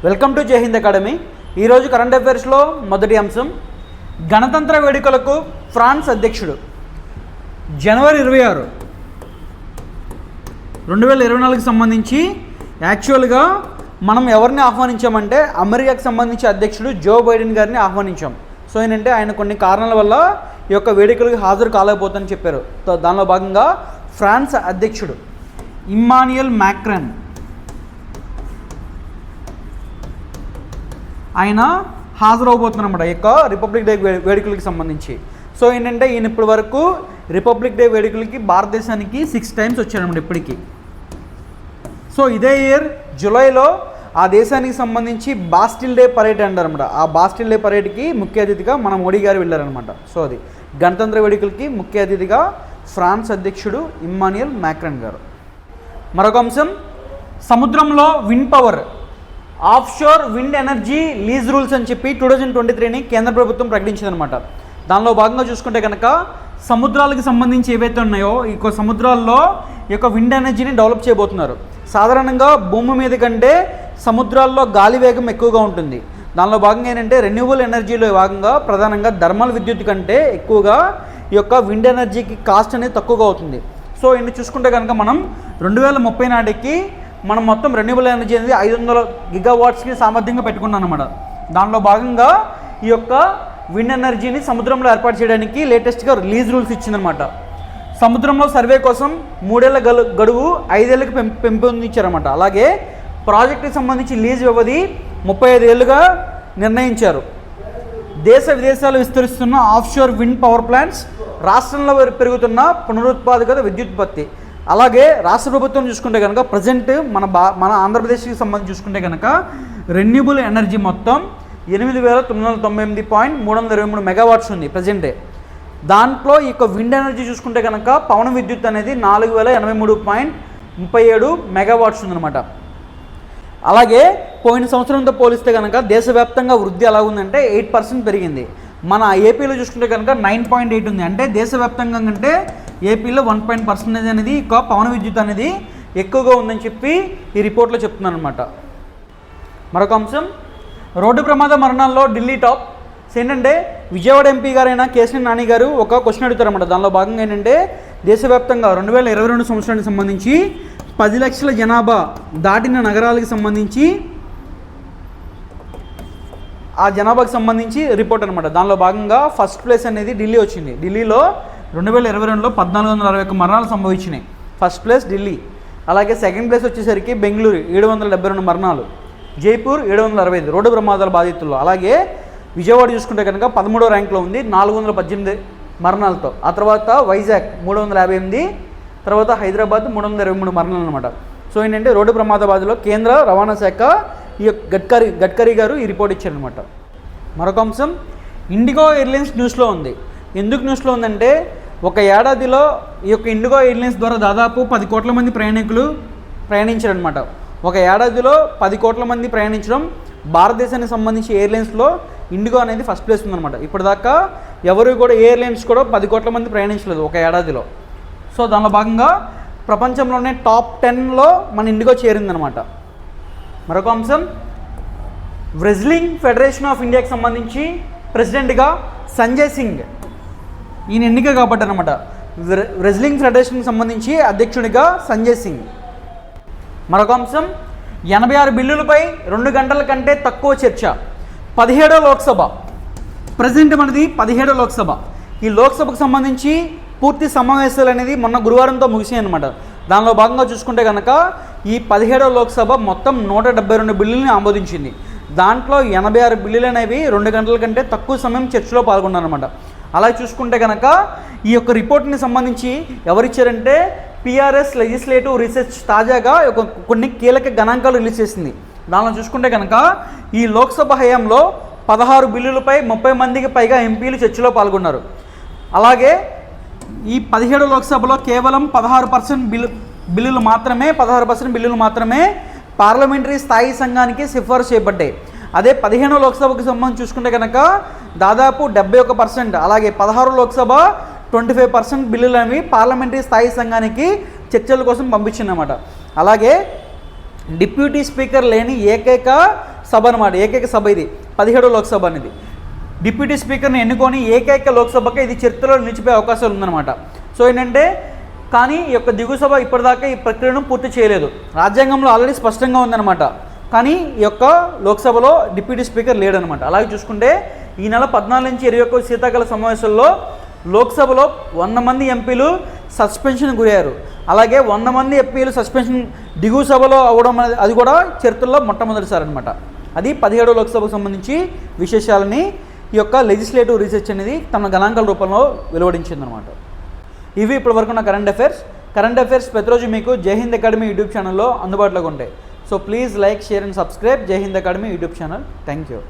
Welcome to జై Hind academy. ఈరోజు current అఫైర్స్లో మొదటి అంశం, గణతంత్ర వేడుకలకు ఫ్రాన్స్ అధ్యక్షుడు. జనవరి 26, 2024కి సంబంధించి యాక్చువల్గా మనం ఎవరిని ఆహ్వానించామంటే అమెరికాకి సంబంధించి అధ్యక్షుడు జో బైడెన్ గారిని ఆహ్వానించాం. సో ఏంటంటే ఆయన కొన్ని కారణాల వల్ల ఈ యొక్క వేడుకలకు హాజరు కాలేకపోతుందని చెప్పారు. దానిలో భాగంగా ఫ్రాన్స్ అధ్యక్షుడు ఇమ్మాన్యుయల్ మ్యాక్రాన్ ఆయన హాజరవబోతున్నమాట ఈ యొక్క రిపబ్లిక్ డే వేడుకలకి సంబంధించి. సో ఏంటంటే ఈయన ఇప్పటి వరకు రిపబ్లిక్ డే వేడుకలకి భారతదేశానికి 6 times వచ్చారన్నమాట ఇప్పటికీ. సో ఇదే ఇయర్ జూలైలో ఆ దేశానికి సంబంధించి బాస్టిల్ డే పరేడ్ అంటారనమాట. ఆ బాస్టిల్ డే పరేడ్కి ముఖ్య అతిథిగా మన మోడీ గారు వెళ్ళారనమాట. సో అది గణతంత్ర వేడుకలకి ముఖ్య అతిథిగా ఫ్రాన్స్ అధ్యక్షుడు ఇమ్మాన్యుయల్ మ్యాక్రాన్ గారు. మరొక అంశం, సముద్రంలో wind power, offshore wind energy lease rules అని చెప్పి 2023ని కేంద్ర ప్రభుత్వం ప్రకటించిందనమాట. దానిలో భాగంగా చూసుకుంటే కనుక సముద్రాలకు సంబంధించి ఏవైతే ఉన్నాయో ఈ సముద్రాల్లో ఈ యొక్క విండ్ ఎనర్జీని డెవలప్ చేయబోతున్నారు. సాధారణంగా భూమి మీద కంటే సముద్రాల్లో గాలి వేగం ఎక్కువగా ఉంటుంది. దానిలో భాగంగా ఏంటంటే రెన్యూవబుల్ ఎనర్జీలో భాగంగా ప్రధానంగా థర్మల్ విద్యుత్ కంటే ఎక్కువగా ఈ యొక్క విండ్ ఎనర్జీకి కాస్ట్ అనేది తక్కువగా అవుతుంది. సో ఇన్ని చూసుకుంటే కనుక మనం 2030 నాటికి మనం మొత్తం రెన్యూవబుల్ ఎనర్జీ అనేది 500 GW సామర్థ్యంగా పెట్టుకున్నాం అనమాట. దానిలో భాగంగా ఈ యొక్క విండ్ ఎనర్జీని సముద్రంలో ఏర్పాటు చేయడానికి లేటెస్ట్గా రిలీజ్ రూల్స్ ఇచ్చిందనమాట. సముద్రంలో సర్వే కోసం 3 ఏళ్ల గడువు 5 ఏళ్ళకి పెంపొందించారన్నమాట. అలాగే ప్రాజెక్టుకి సంబంధించి లీజ్ వ్యవధి 35 ఏళ్ళుగా నిర్ణయించారు. దేశ విదేశాలు విస్తరిస్తున్న ఆఫ్షోర్ విండ్ పవర్ ప్లాంట్స్, రాష్ట్రంలో పెరుగుతున్న పునరుత్పాదక విద్యుత్పత్తి, అలాగే రాష్ట్ర ప్రభుత్వం చూసుకుంటే కనుక ప్రజెంట్ మన ఆంధ్రప్రదేశ్కి సంబంధించి చూసుకుంటే కనుక రెన్యూబుల్ ఎనర్జీ మొత్తం 8,998.323 మెగావాట్స్ ఉంది ప్రజెంటే. దాంట్లో ఈ యొక్క విండ్ ఎనర్జీ చూసుకుంటే కనుక పవన విద్యుత్ అనేది 4,083.37 మెగావాట్స్ ఉందన్నమాట. అలాగే పోయిన సంవత్సరంతో పోలిస్తే కనుక దేశవ్యాప్తంగా వృద్ధి ఎలా ఉందంటే 8% పెరిగింది. మన ఏపీలో చూసుకుంటే కనుక 9.8 ఉంది. అంటే దేశవ్యాప్తంగా కంటే ఏపీలో 1% అనేది ఇక పవన విద్యుత్ అనేది ఎక్కువగా ఉందని చెప్పి ఈ రిపోర్ట్లో చెప్తున్నాను అనమాట. మరొక అంశం, రోడ్డు ప్రమాద మరణాల్లో ఢిల్లీ టాప్. ఏంటంటే విజయవాడ ఎంపీ గారైన కేశినేని నాని గారు ఒక క్వశ్చన్ అడుగుతారన్నమాట. దానిలో భాగంగా ఏంటంటే దేశవ్యాప్తంగా 2022 సంవత్సరానికి సంబంధించి 10 లక్షల జనాభా దాటిన నగరాలకు సంబంధించి ఆ జనాభాకి సంబంధించి రిపోర్ట్ అనమాట. దానిలో భాగంగా ఫస్ట్ ప్లేస్ అనేది ఢిల్లీ వచ్చింది. ఢిల్లీలో 2022లో 1461 మరణాలు సంభవించినాయి. First place Delhi. అలాగే సెకండ్ ప్లేస్ వచ్చేసరికి బెంగళూరు 772 మరణాలు, జైపూర్ 765 రోడ్డు ప్రమాదాల బాధితుల్లో. అలాగే విజయవాడ చూసుకుంటే కనుక 13వ ర్యాంక్లో ఉంది 418 మరణాలతో. ఆ తర్వాత వైజాగ్ 358, తర్వాత హైదరాబాద్ 323 మరణాలు అనమాట. సో ఏంటంటే రోడ్డు ప్రమాద బాధలో కేంద్ర రవాణా శాఖ ఈ గడ్కరీ గారు ఈ రిపోర్ట్ ఇచ్చారనమాట. మరొక అంశం, ఇండిగో ఎయిర్లైన్స్ న్యూస్లో ఉంది. ఎందుకు న్యూస్లో ఉందంటే ఒక ఏడాదిలో ఈ యొక్క ఇండిగో ఎయిర్లైన్స్ ద్వారా దాదాపు 10 కోట్ల మంది ప్రయాణికులు ప్రయాణించారనమాట. ఒక ఏడాదిలో 10 కోట్ల మంది ప్రయాణించడం భారతదేశానికి సంబంధించి ఎయిర్లైన్స్లో ఇండిగో అనేది ఫస్ట్ ప్లేస్ ఉందన్నమాట. ఇప్పటిదాకా ఎవరు కూడా ఎయిర్లైన్స్ కూడా 10 కోట్ల మంది ప్రయాణించలేదు ఒక ఏడాదిలో. సో దానిలో భాగంగా ప్రపంచంలోనే టాప్ 10లో మన ఇండిగో చేరిందనమాట. మరొక అంశం, రెజ్లింగ్ ఫెడరేషన్ ఆఫ్ ఇండియాకి సంబంధించి ప్రెసిడెంట్గా సంజయ్ సింగ్ ఈయన ఎన్నిక కాబట్టారనమాట. రెజ్లింగ్ ఫెడరేషన్కి సంబంధించి అధ్యక్షుడిగా సంజయ్ సింగ్. మరొక అంశం, 86 బిల్లులపై 2 గంటల కంటే తక్కువ చర్చ. 17వ లోక్సభ ప్రజెంట్ మనది 17వ లోక్సభ. ఈ లోక్సభకు సంబంధించి పూర్తి సమావేశాలు అనేది మొన్న గురువారంతో ముగిసాయి అనమాట. దానిలో భాగంగా చూసుకుంటే కనుక ఈ 17వ లోక్సభ మొత్తం 172 బిల్లుల్ని ఆమోదించింది. దాంట్లో 86 బిల్లులు అనేవి 2 గంటల కంటే తక్కువ సమయం చర్చలో పాల్గొన్నారన్నమాట. అలా చూసుకుంటే కనుక ఈ యొక్క రిపోర్ట్ని సంబంధించి ఎవరిచ్చారంటే PRS లెజిస్లేటివ్ రీసెర్చ్ తాజాగా కొన్ని కీలక గణాంకాలు రిలీజ్ చేసింది. దానిలో చూసుకుంటే కనుక ఈ లోక్సభ హయాంలో 16 బిల్లులపై 30 మందికి పైగా ఎంపీలు చర్చలో పాల్గొన్నారు. అలాగే ఈ 17వ లోక్సభలో కేవలం 16% బిల్లులు మాత్రమే పార్లమెంటరీ స్థాయి సంఘానికి సిఫారసు చేయబడ్డాయి. అదే 15వ లోక్సభకు సంబంధించి చూసుకుంటే కనుక దాదాపు 71%, అలాగే 16వ లోక్సభ 25% బిల్లులు అనేవి పార్లమెంటరీ స్థాయి సంఘానికి చర్చల కోసం పంపించిందన్నమాట. అలాగే డిప్యూటీ స్పీకర్ లేని ఏకైక సభ అనమాట, ఏకైక సభ ఇది 17వ లోక్సభ అనేది. డిప్యూటీ స్పీకర్ని ఎన్నుకొని ఏకైక లోక్సభకి ఇది చరిత్రలో నిలిచిపోయే అవకాశాలు ఉందన్నమాట. సో ఏంటంటే కానీ ఈ యొక్క దిగువ సభ ఇప్పటిదాకా ఈ ప్రక్రియను పూర్తి చేయలేదు. రాజ్యాంగంలో ఆల్రెడీ స్పష్టంగా ఉందన్నమాట, కానీ ఈ యొక్క లోక్సభలో డిప్యూటీ స్పీకర్ లేడనమాట. అలాగే చూసుకుంటే ఈ నెల 14 నుంచి 21 శీతాకాల సమావేశాల్లో లోక్సభలో 100 మంది ఎంపీలు సస్పెన్షన్ గురయ్యారు. అలాగే 100 మంది ఎంపీలు సస్పెన్షన్ దిగువ సభలో అవ్వడం అనేది అది కూడా చరిత్రలో మొట్టమొదటిసారి అనమాట. అది 17వ లోక్సభకు సంబంధించి విశేషాలని ఈ యొక్క లెజిస్లేటివ్ రీసెర్చ్ అనేది తమ గణాంకాల రూపంలో వెలువడించిందనమాట. ఇవి ఇప్పటివరకు ఉన్న కరెంట్ అఫైర్స్ ప్రతిరోజు మీకు జై హింద్ అకాడమీ యూట్యూబ్ ఛానల్లో అందుబాటులోకి ఉంటాయి. So please like, share and subscribe Jai Hind academy YouTube channel. Thank you.